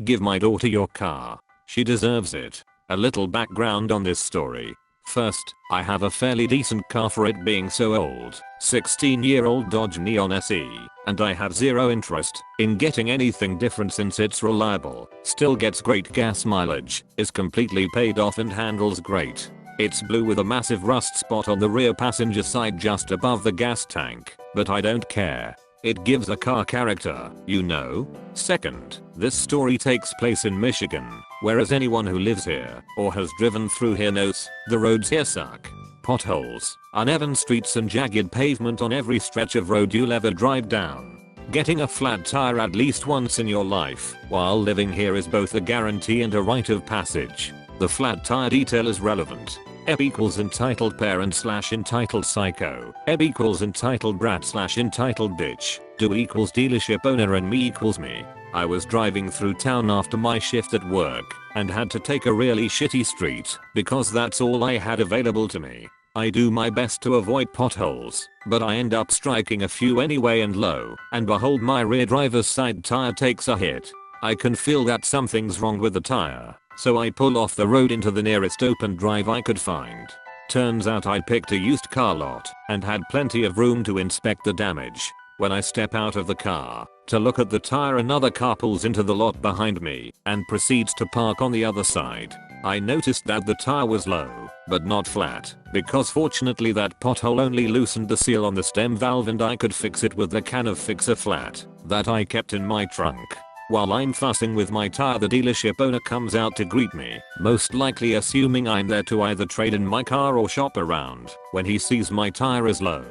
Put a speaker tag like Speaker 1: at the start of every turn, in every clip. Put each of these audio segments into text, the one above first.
Speaker 1: Give my daughter your car. She deserves it. A little background on this story. First, I have a fairly decent car for it being so old, 16-year-old Dodge Neon SE, and I have zero interest in getting anything different since it's reliable, still gets great gas mileage, is completely paid off and handles great. It's blue with a massive rust spot on the rear passenger side just above the gas tank, but I don't care. It gives a car character, you know? Second, this story takes place in Michigan, whereas anyone who lives here or has driven through here knows the roads here suck. Potholes, uneven streets and jagged pavement on every stretch of road you'll ever drive down. Getting a flat tire at least once in your life while living here is both a guarantee and a rite of passage. The flat tire detail is relevant. Eb equals entitled parent / entitled psycho. Eb equals entitled brat / entitled bitch. Do equals dealership owner and me equals me. I was driving through town after my shift at work and had to take a really shitty street because that's all I had available to me. I do my best to avoid potholes, but I end up striking a few anyway and lo and behold my rear driver's side tire takes a hit. I can feel that something's wrong with the tire. So I pull off the road into the nearest open drive I could find. Turns out I picked a used car lot and had plenty of room to inspect the damage. When I step out of the car to look at the tire, another car pulls into the lot behind me and proceeds to park on the other side. I noticed that the tire was low, but not flat, because fortunately that pothole only loosened the seal on the stem valve and I could fix it with the can of Fix-A-Flat that I kept in my trunk. While I'm fussing with my tire, the dealership owner comes out to greet me, most likely assuming I'm there to either trade in my car or shop around. When he sees my tire is low,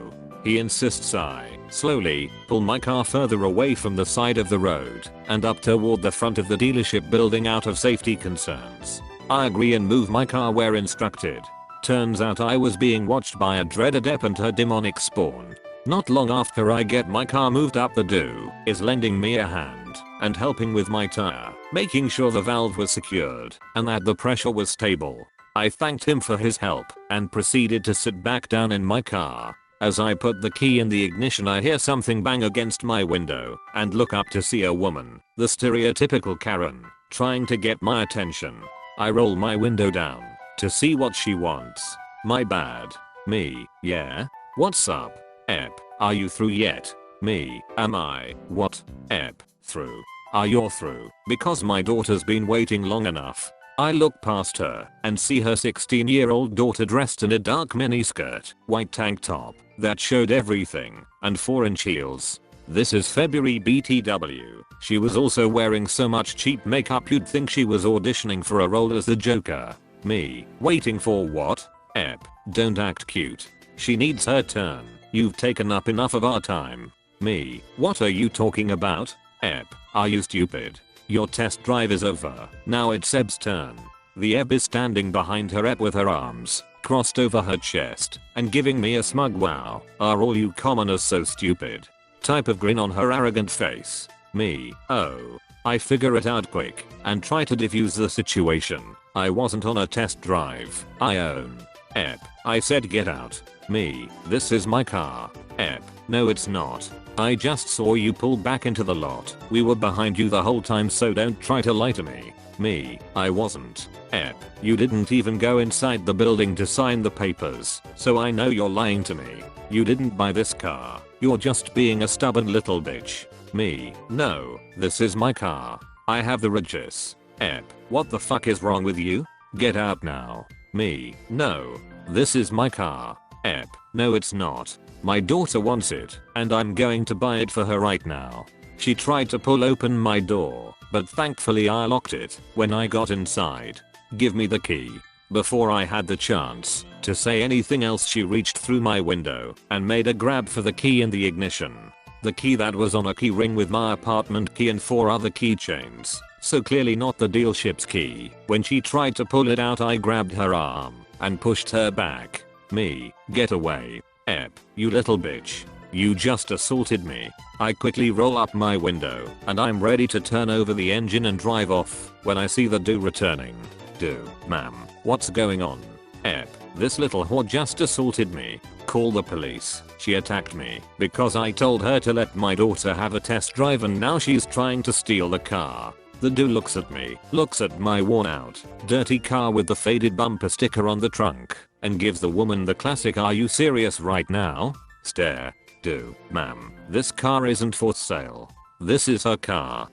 Speaker 1: he insists I slowly pull my car further away from the side of the road and up toward the front of the dealership building out of safety concerns. I agree and move my car where instructed. Turns out I was being watched by a dreaded ep and her demonic spawn. Not long after I get my car moved up, the dude is lending me a hand and helping with my tire, making sure the valve was secured and that the pressure was stable. I thanked him for his help and proceeded to sit back down in my car. As I put the key in the ignition, I hear something bang against my window and look up to see a woman, the stereotypical Karen, trying to get my attention. I roll my window down to see what she wants. My bad. Me, yeah? What's up? Ep, are you through yet? Me, am I? What? Ep, through. Are you through? Because my daughter's been waiting long enough. I look past her and see her 16-year-old daughter dressed in a dark miniskirt, white tank top that showed everything, and 4-inch heels. This is February BTW. She was also wearing so much cheap makeup you'd think she was auditioning for a role as the Joker. Me, waiting for what? Ep, don't act cute. She needs her turn. You've taken up enough of our time. Me, what are you talking about? Ep, are you stupid? Your test drive is over. Now it's Eb's turn. The Eb is standing behind her Ep with her arms crossed over her chest and giving me a smug wow, are all you commoners so stupid type of grin on her arrogant face. Me, oh. I figure it out quick and try to defuse the situation. I wasn't on a test drive. I own. Ep, I said get out. Me, this is my car. Ep, no it's not. I just saw you pull back into the lot. We were behind you the whole time, so don't try to lie to me. Me, I wasn't. Ep, you didn't even go inside the building to sign the papers, so I know you're lying to me. You didn't buy this car. You're just being a stubborn little bitch. Me, no, this is my car. I have the riches. Ep, what the fuck is wrong with you? Get out now. Me, no, this is my car. Ep, no it's not. My daughter wants it, and I'm going to buy it for her right now. She tried to pull open my door, but thankfully I locked it when I got inside. Give me the key. Before I had the chance to say anything else, she reached through my window and made a grab for the key in the ignition. The key that was on a key ring with my apartment key and 4 other keychains, so clearly not the dealership's key. When she tried to pull it out, I grabbed her arm and pushed her back. Me, get away. Ep, you little bitch. You just assaulted me. I quickly roll up my window and I'm ready to turn over the engine and drive off when I see the dude returning. Dude, ma'am, what's going on? Ep, this little whore just assaulted me. Call the police. She attacked me because I told her to let my daughter have a test drive and now she's trying to steal the car. The dude looks at me, looks at my worn out, dirty car with the faded bumper sticker on the trunk, and gives the woman the classic "Are you serious right now?" stare. Do, ma'am, this car isn't for sale. This is her car.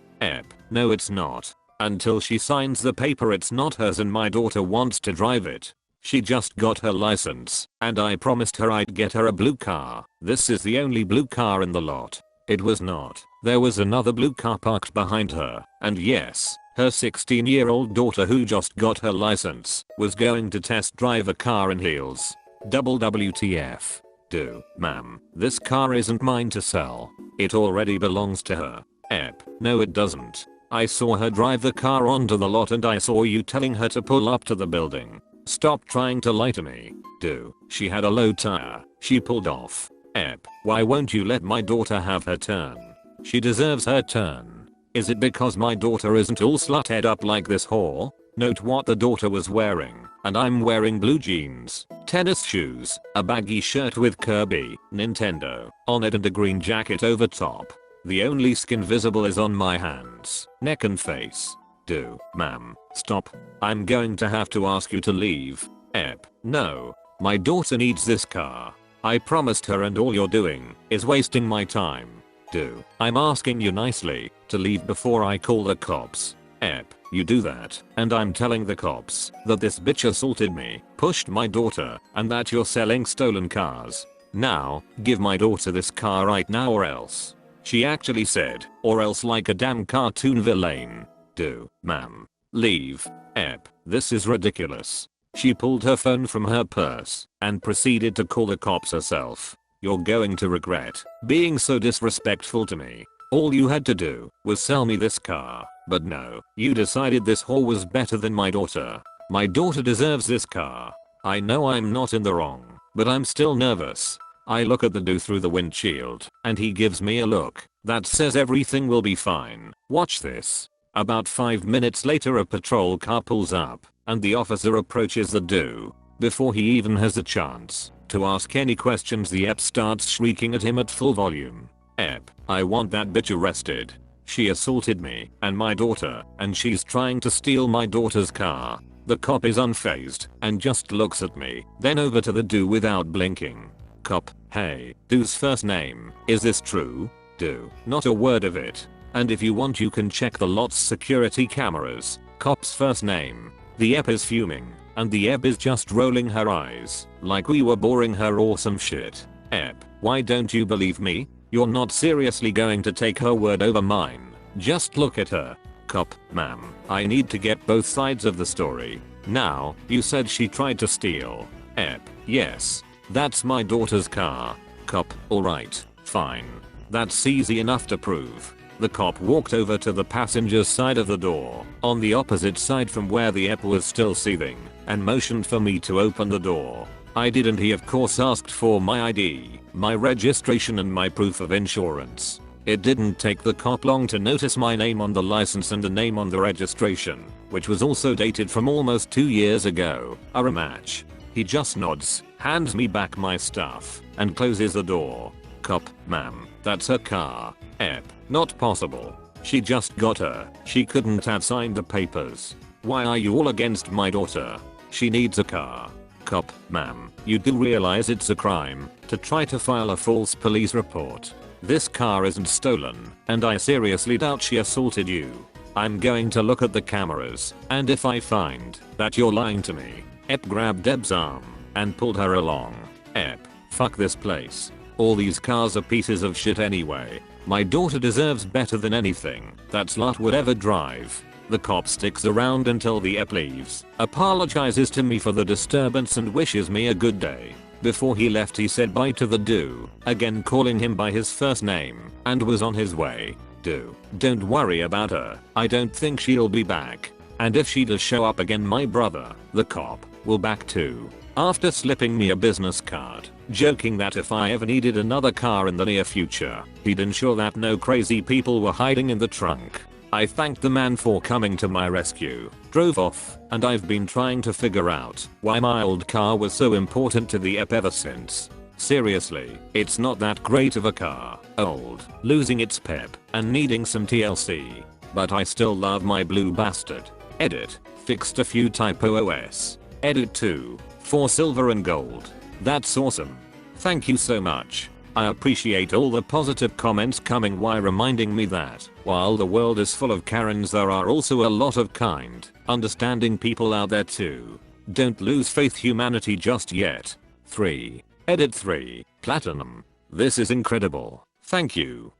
Speaker 1: No it's not. Until she signs the paper it's not hers and my daughter wants to drive it. She just got her license, and I promised her I'd get her a blue car. This is the only blue car in the lot. It was not. There was another blue car parked behind her, and yes, her 16-year-old daughter who just got her license was going to test drive a car in heels. Double WTF. Do, ma'am, this car isn't mine to sell. It already belongs to her. No it doesn't. I saw her drive the car onto the lot and I saw you telling her to pull up to the building. Stop trying to lie to me. Do, she had a low tire. She pulled off. Why won't you let my daughter have her turn? She deserves her turn. Is it because my daughter isn't all slut-head up like this whore? Note what the daughter was wearing, and I'm wearing blue jeans, tennis shoes, a baggy shirt with Kirby, Nintendo, on it and a green jacket over top. The only skin visible is on my hands, neck and face. Do, ma'am, stop. I'm going to have to ask you to leave. No. My daughter needs this car. I promised her and all you're doing is wasting my time. Do, I'm asking you nicely to leave before I call the cops. You do that, and I'm telling the cops that this bitch assaulted me, pushed my daughter, and that you're selling stolen cars. Now, give my daughter this car right now or else. She actually said, or else like a damn cartoon villain. Do, ma'am, leave. This is ridiculous. She pulled her phone from her purse and proceeded to call the cops herself. You're going to regret being so disrespectful to me. All you had to do was sell me this car, but no, you decided this whore was better than my daughter. My daughter deserves this car. I know I'm not in the wrong, but I'm still nervous. I look at the dude through the windshield, and he gives me a look that says everything will be fine. Watch this. About 5 minutes later a patrol car pulls up, and the officer approaches the dude. Before he even has a chance to ask any questions the ep starts shrieking at him at full volume. I want that bitch arrested. She assaulted me and my daughter, and she's trying to steal my daughter's car. The cop is unfazed and just looks at me, then over to the dude without blinking. Cop, hey, dude's first name, is this true? Do, not a word of it. And if you want you can check the lot's security cameras. Cop's first name. The ep is fuming, and the ep is just rolling her eyes, like we were boring her or some shit. Why don't you believe me? You're not seriously going to take her word over mine. Just look at her. Cop, ma'am, I need to get both sides of the story. Now, you said she tried to steal. Yes. That's my daughter's car. Cop, alright, fine. That's easy enough to prove. The cop walked over to the passenger's side of the door, on the opposite side from where the ep was still seething, and motioned for me to open the door. I did, and he of course asked for my ID, my registration and my proof of insurance. It didn't take the cop long to notice my name on the license and the name on the registration, which was also dated from almost 2 years ago, a rematch. He just nods, hands me back my stuff, and closes the door. Cop, ma'am, that's her car. Not possible. She just got her. She couldn't have signed the papers. Why are you all against my daughter? She needs a car. Cop, ma'am, you do realize it's a crime to try to file a false police report. This car isn't stolen, and I seriously doubt she assaulted you. I'm going to look at the cameras, and if I find that you're lying to me. Ep grabbed Deb's arm and pulled her along. Fuck this place. All these cars are pieces of shit anyway. My daughter deserves better than anything that slut would ever drive. The cop sticks around until the ep leaves, apologizes to me for the disturbance and wishes me a good day. Before he left he said bye to the dude, again calling him by his first name, and was on his way. Dude, don't worry about her. I don't think she'll be back. And if she does show up again my brother, the cop, will back too. After slipping me a business card, joking that if I ever needed another car in the near future, he'd ensure that no crazy people were hiding in the trunk. I thanked the man for coming to my rescue, drove off, and I've been trying to figure out why my old car was so important to the ep ever since. Seriously, it's not that great of a car, old, losing its pep, and needing some TLC. but I still love my blue bastard. Edit. Fixed a few typos. Edit 2. 4 silver and gold. That's awesome. Thank you so much. I appreciate all the positive comments coming while reminding me that while the world is full of Karens, there are also a lot of kind, understanding people out there too. Don't lose faith humanity just yet. 3. Edit 3. Platinum. This is incredible. Thank you.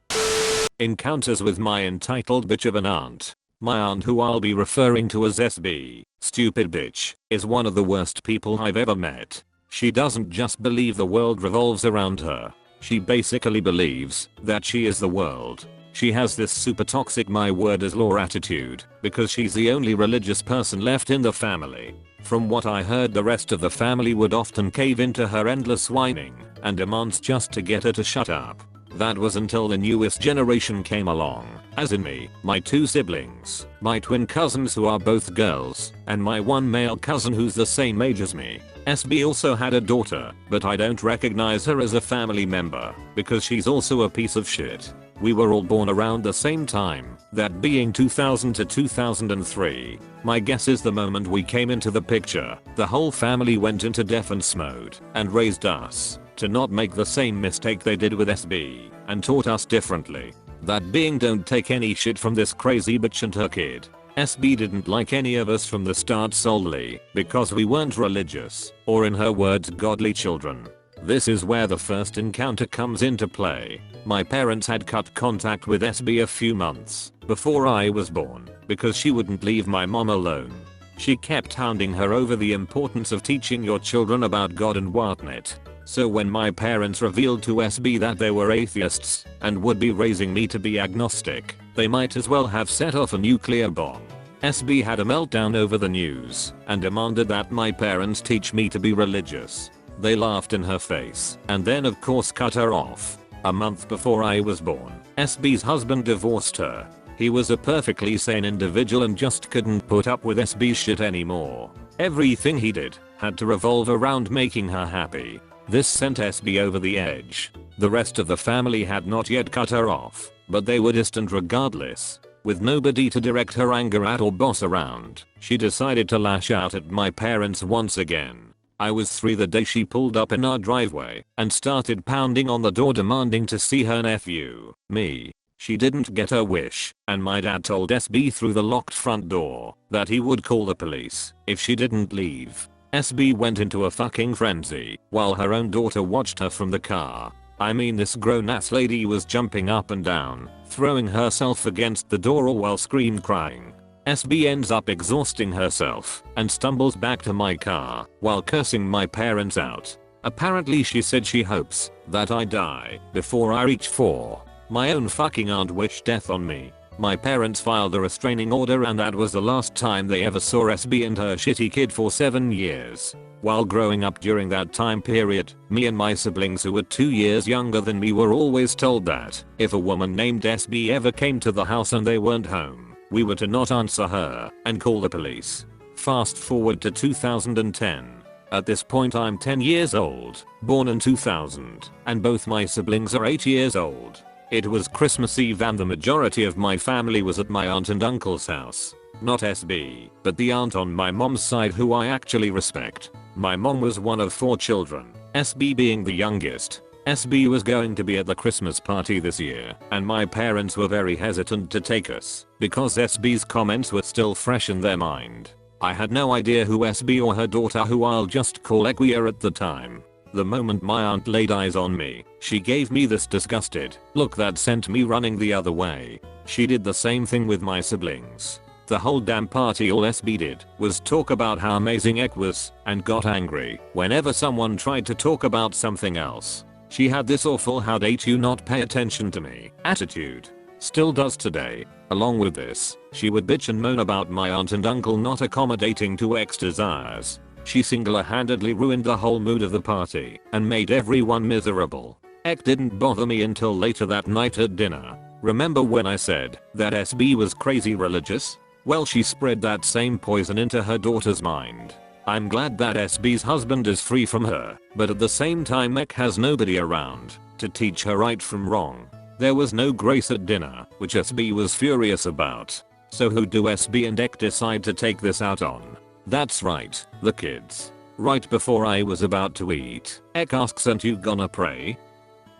Speaker 1: Encounters with my entitled bitch of an aunt. My aunt, who I'll be referring to as SB, stupid bitch, is one of the worst people I've ever met. She doesn't just believe the world revolves around her. She basically believes that she is the world. She has this super toxic my word is law attitude because she's the only religious person left in the family. From what I heard, the rest of the family would often cave into her endless whining and demands just to get her to shut up. That was until the newest generation came along, as in me, my 2 siblings, my twin cousins who are both girls, and my 1 male cousin who's the same age as me. SB also had a daughter, but I don't recognize her as a family member because she's also a piece of shit. We were all born around the same time, that being 2000 to 2003. My guess is the moment we came into the picture, the whole family went into defense mode and raised us to not make the same mistake they did with SB and taught us differently. That being, don't take any shit from this crazy bitch and her kid. SB didn't like any of us from the start solely because we weren't religious or, in her words, godly children. This is where the first encounter comes into play. My parents had cut contact with SB a few months before I was born because she wouldn't leave my mom alone. She kept hounding her over the importance of teaching your children about God and whatnot. So when my parents revealed to SB that they were atheists and would be raising me to be agnostic, they might as well have set off a nuclear bomb. SB had a meltdown over the news and demanded that my parents teach me to be religious. They laughed in her face and then of course cut her off. A month before I was born, SB's husband divorced her. He was a perfectly sane individual and just couldn't put up with SB's shit anymore. Everything he did had to revolve around making her happy. This sent SB over the edge. The rest of the family had not yet cut her off, but they were distant regardless. With nobody to direct her anger at or boss around, she decided to lash out at my parents once again. I was 3 the day she pulled up in our driveway and started pounding on the door demanding to see her nephew, me. She didn't get her wish, and my dad told SB through the locked front door that he would call the police if she didn't leave. SB went into a fucking frenzy while her own daughter watched her from the car. I mean, this grown-ass lady was jumping up and down, throwing herself against the door all while crying. SB ends up exhausting herself and stumbles back to my car while cursing my parents out. Apparently she said she hopes that I die before I reach 4. My own fucking aunt wished death on me. My parents filed a restraining order and that was the last time they ever saw SB and her shitty kid for 7 years. While growing up during that time period, me and my siblings who were 2 years younger than me were always told that if a woman named SB ever came to the house and they weren't home, we were to not answer her and call the police. Fast forward to 2010. At this point I'm 10 years old, born in 2000, and both my siblings are 8 years old. It was Christmas Eve and the majority of my family was at my aunt and uncle's house. Not SB, but the aunt on my mom's side who I actually respect. My mom was one of 4 children, SB being the youngest. SB was going to be at the Christmas party this year, and my parents were very hesitant to take us because SB's comments were still fresh in their mind. I had no idea who SB or her daughter, who I'll just call Equia at the time. The moment my aunt laid eyes on me, she gave me this disgusted look that sent me running the other way. She did the same thing with my siblings. The whole damn party, all SB did was talk about how amazing Ek was and got angry whenever someone tried to talk about something else. She had this awful "how dare you not pay attention to me" attitude. Still does today. Along with this, she would bitch and moan about my aunt and uncle not accommodating to Ek's desires. She single-handedly ruined the whole mood of the party and made everyone miserable. Ek didn't bother me until later that night at dinner. Remember when I said that SB was crazy religious? Well, she spread that same poison into her daughter's mind. I'm glad that SB's husband is free from her, but at the same time Ek has nobody around to teach her right from wrong. There was no grace at dinner, which SB was furious about. So who do SB and Ek decide to take this out on? That's right, the kids. Right before I was about to eat, Ek asks, "Aren't you gonna pray?"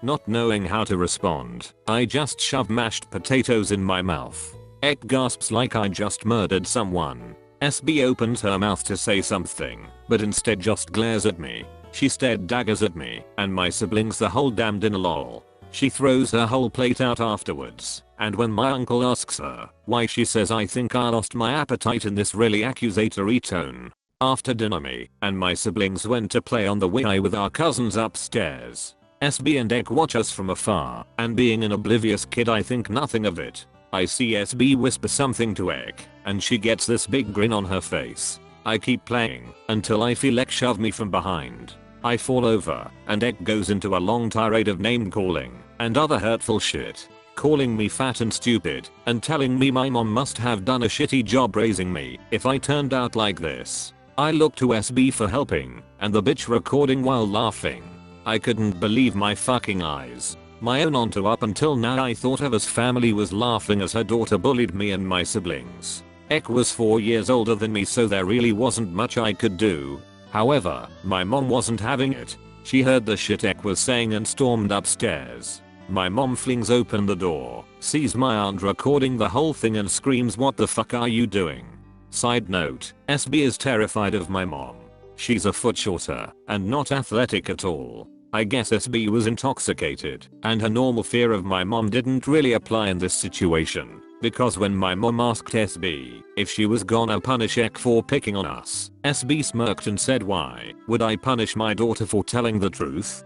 Speaker 1: Not knowing how to respond, I just shove mashed potatoes in my mouth. Ek gasps like I just murdered someone. SB opens her mouth to say something, but instead just glares at me. She stared daggers at me and my siblings the whole damn dinner lol. She throws her whole plate out afterwards, and when my uncle asks her why, she says, "I think I lost my appetite," in this really accusatory tone. After dinner, me and my siblings went to play on the Wii with our cousins upstairs. SB and Ek watch us from afar, and being an oblivious kid I think nothing of it. I see SB whisper something to Ek, and she gets this big grin on her face. I keep playing until I feel Ek shove me from behind. I fall over, and Ek goes into a long tirade of name calling and other hurtful shit, calling me fat and stupid, and telling me my mom must have done a shitty job raising me if I turned out like this. I look to SB for helping, and the bitch recording while laughing. I couldn't believe my fucking eyes. My own aunt, who up until now I thought of as family, was laughing as her daughter bullied me and my siblings. Ek was 4 years older than me, so there really wasn't much I could do. However, my mom wasn't having it. She heard the shit Ek was saying and stormed upstairs. My mom flings open the door, sees my aunt recording the whole thing, and screams, "What the fuck are you doing?" Side note, SB is terrified of my mom. She's a foot shorter and not athletic at all. I guess SB was intoxicated, and her normal fear of my mom didn't really apply in this situation, because when my mom asked SB if she was gonna punish Ek for picking on us, SB smirked and said, "Why would I punish my daughter for telling the truth?"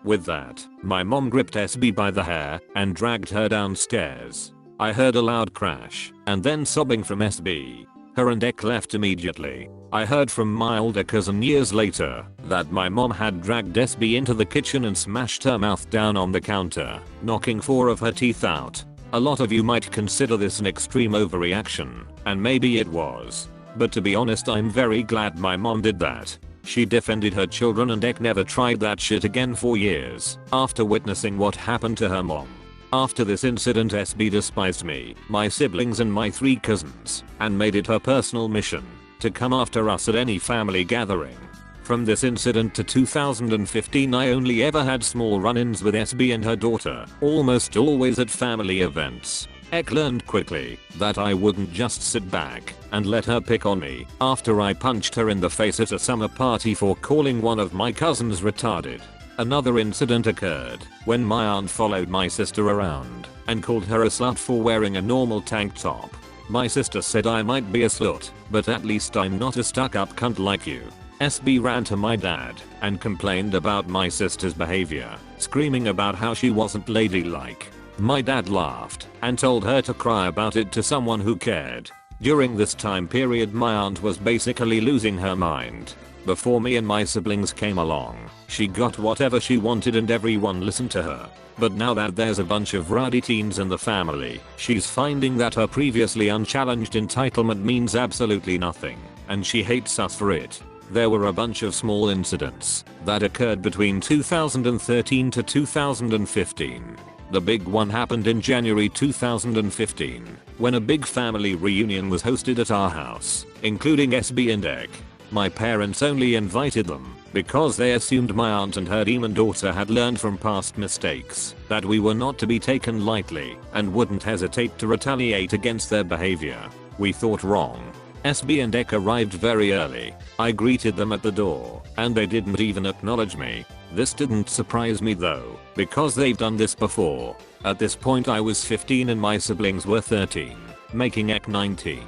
Speaker 1: With that, my mom gripped SB by the hair and dragged her downstairs. I heard a loud crash and then sobbing from SB. Her and Ek left immediately. I heard from my older cousin years later that my mom had dragged SB into the kitchen and smashed her mouth down on the counter, knocking 4 of her teeth out. A lot of you might consider this an extreme overreaction, and maybe it was. But to be honest, I'm very glad my mom did that. She defended her children, and Ek never tried that shit again for years after witnessing what happened to her mom. After this incident, SB despised me, my siblings and my 3 cousins, and made it her personal mission to come after us at any family gathering. From this incident to 2015, I only ever had small run-ins with SB and her daughter, almost always at family events. Ek learned quickly that I wouldn't just sit back and let her pick on me after I punched her in the face at a summer party for calling one of my cousins retarded. Another incident occurred when my aunt followed my sister around and called her a slut for wearing a normal tank top. My sister said I might be a slut, but at least I'm not a stuck-up cunt like you. SB ran to my dad and complained about my sister's behavior, screaming about how she wasn't ladylike. My dad laughed and told her to cry about it to someone who cared. During this time period, my aunt was basically losing her mind. Before me and my siblings came along, she got whatever she wanted and everyone listened to her. But now that there's a bunch of rowdy teens in the family, she's finding that her previously unchallenged entitlement means absolutely nothing, and she hates us for it. There were a bunch of small incidents that occurred between 2013 to 2015. The big one happened in January 2015, when a big family reunion was hosted at our house, including SB and Ek. My parents only invited them because they assumed my aunt and her demon daughter had learned from past mistakes that we were not to be taken lightly and wouldn't hesitate to retaliate against their behavior. We thought wrong. SB and Ek arrived very early. I greeted them at the door, and they didn't even acknowledge me. This didn't surprise me though, because they've done this before. At this point I was 15 and my siblings were 13, making Ek 19.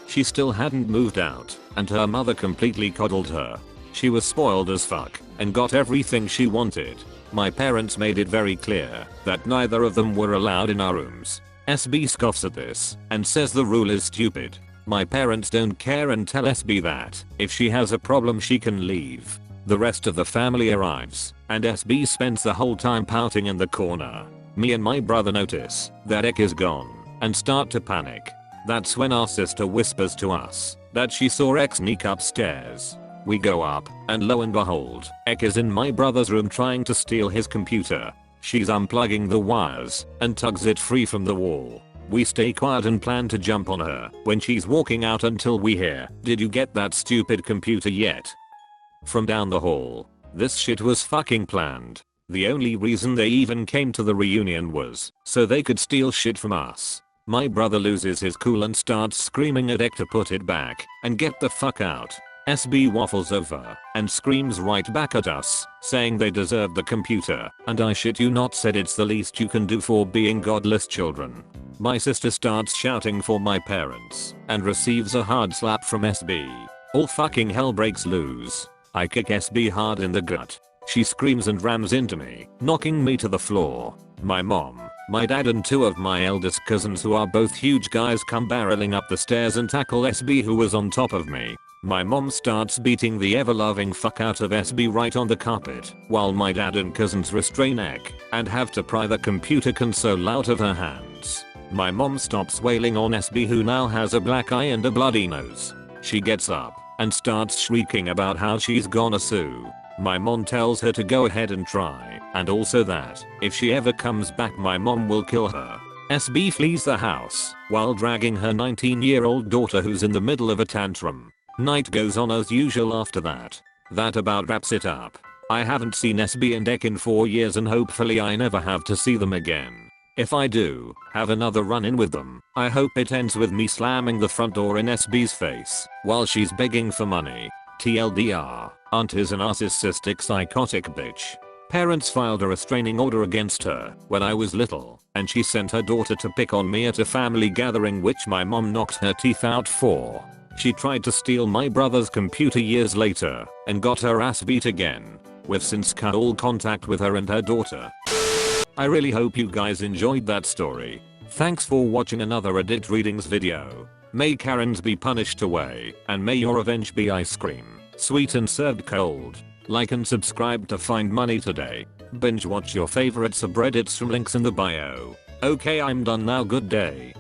Speaker 1: She still hadn't moved out, and her mother completely coddled her. She was spoiled as fuck, and got everything she wanted. My parents made it very clear that neither of them were allowed in our rooms. SB scoffs at this, and says the rule is stupid. My parents don't care and tell SB that if she has a problem she can leave. The rest of the family arrives, and SB spends the whole time pouting in the corner. Me and my brother notice that Ek is gone, and start to panic. That's when our sister whispers to us that she saw Ek sneak upstairs. We go up, and lo and behold, Ek is in my brother's room trying to steal his computer. She's unplugging the wires and tugs it free from the wall. We stay quiet and plan to jump on her when she's walking out until we hear, "Did you get that stupid computer yet?" from down the hall. This shit was fucking planned. The only reason they even came to the reunion was so they could steal shit from us. My brother loses his cool and starts screaming at Ek to put it back and get the fuck out. SB waffles over and screams right back at us, saying they deserve the computer, and I shit you not said it's the least you can do for being godless children. My sister starts shouting for my parents and receives a hard slap from SB. All fucking hell breaks loose. I kick SB hard in the gut. She screams and rams into me, knocking me to the floor. My mom, my dad and two of my eldest cousins who are both huge guys come barreling up the stairs and tackle SB who was on top of me. My mom starts beating the ever-loving fuck out of SB right on the carpet, while my dad and cousins restrain Ek and have to pry the computer console out of her hands. My mom stops wailing on SB who now has a black eye and a bloody nose. She gets up and starts shrieking about how she's gonna sue. My mom tells her to go ahead and try, and also that if she ever comes back my mom will kill her. SB flees the house while dragging her 19-year-old daughter who's in the middle of a tantrum. Night goes on as usual after that. That about wraps it up. I haven't seen SB and Ek in 4 years and hopefully I never have to see them again. If I do have another run-in with them, I hope it ends with me slamming the front door in SB's face while she's begging for money. TLDR, Aunt is a narcissistic psychotic bitch. Parents filed a restraining order against her when I was little, and she sent her daughter to pick on me at a family gathering which my mom knocked her teeth out for. She tried to steal my brother's computer years later and got her ass beat again. We've since cut all contact with her and her daughter. I really hope you guys enjoyed that story. Thanks for watching another Edit Readings video. May Karens be punished away, and may your revenge be ice cream, sweet and served cold. Like and subscribe to find money today. Binge watch your favorite subreddits from links in the bio. Okay, I'm done now, good day.